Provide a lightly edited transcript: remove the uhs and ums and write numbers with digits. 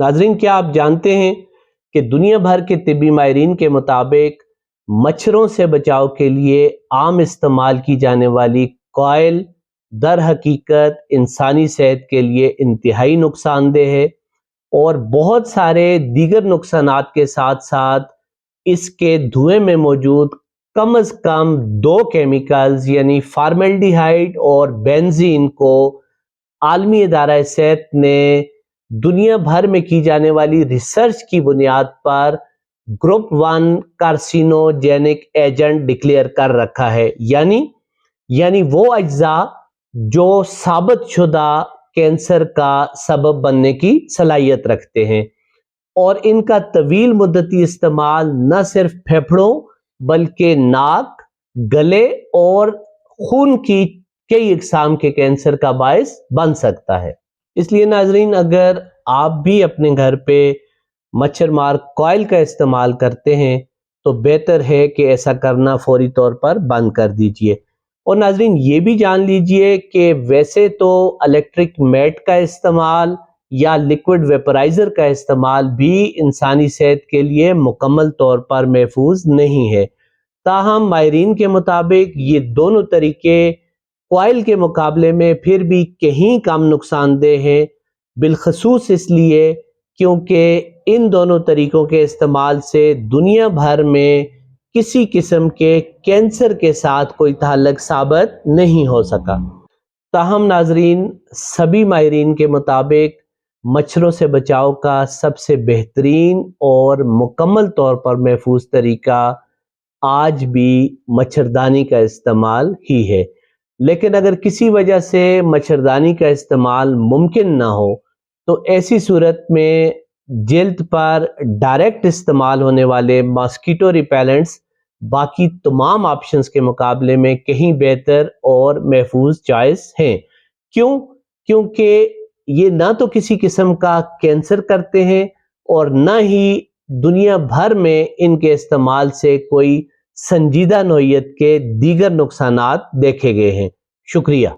ناظرین، کیا آپ جانتے ہیں کہ دنیا بھر کے طبی ماہرین کے مطابق مچھروں سے بچاؤ کے لیے عام استعمال کی جانے والی کوئل در حقیقت انسانی صحت کے لیے انتہائی نقصان دہ ہے، اور بہت سارے دیگر نقصانات کے ساتھ ساتھ اس کے دھوئیں میں موجود کم از کم 2 کیمیکلز یعنی فارملڈیہائڈ اور بینزین کو عالمی ادارہ صحت نے دنیا بھر میں کی جانے والی ریسرچ کی بنیاد پر گروپ 1 کارسینوجینک ایجنٹ ڈکلیئر کر رکھا ہے، یعنی وہ اجزاء جو ثابت شدہ کینسر کا سبب بننے کی صلاحیت رکھتے ہیں، اور ان کا طویل مدتی استعمال نہ صرف پھیپھڑوں بلکہ ناک، گلے اور خون کی کئی اقسام کے کینسر کا باعث بن سکتا ہے۔ اس لیے ناظرین، اگر آپ بھی اپنے گھر پہ مچھر مار کوئل کا استعمال کرتے ہیں تو بہتر ہے کہ ایسا کرنا فوری طور پر بند کر دیجئے۔ اور ناظرین، یہ بھی جان لیجئے کہ ویسے تو الیکٹرک میٹ کا استعمال یا لیکوڈ ویپرائزر کا استعمال بھی انسانی صحت کے لیے مکمل طور پر محفوظ نہیں ہے، تاہم ماہرین کے مطابق یہ دونوں طریقے کوئل کے مقابلے میں پھر بھی کہیں کم نقصان دہ ہیں، بالخصوص اس لیے کیونکہ ان دونوں طریقوں کے استعمال سے دنیا بھر میں کسی قسم کے کینسر کے ساتھ کوئی تعلق ثابت نہیں ہو سکا۔ تاہم ناظرین، سبھی ماہرین کے مطابق مچھروں سے بچاؤ کا سب سے بہترین اور مکمل طور پر محفوظ طریقہ آج بھی مچھردانی کا استعمال ہی ہے، لیکن اگر کسی وجہ سے مچھردانی کا استعمال ممکن نہ ہو تو ایسی صورت میں جلد پر ڈائریکٹ استعمال ہونے والے ماسکیٹو ریپیلنٹس باقی تمام آپشنز کے مقابلے میں کہیں بہتر اور محفوظ چوائس ہیں۔ کیونکہ یہ نہ تو کسی قسم کا کینسر کرتے ہیں اور نہ ہی دنیا بھر میں ان کے استعمال سے کوئی سنجیدہ نوعیت کے دیگر نقصانات دیکھے گئے ہیں۔ شکریہ۔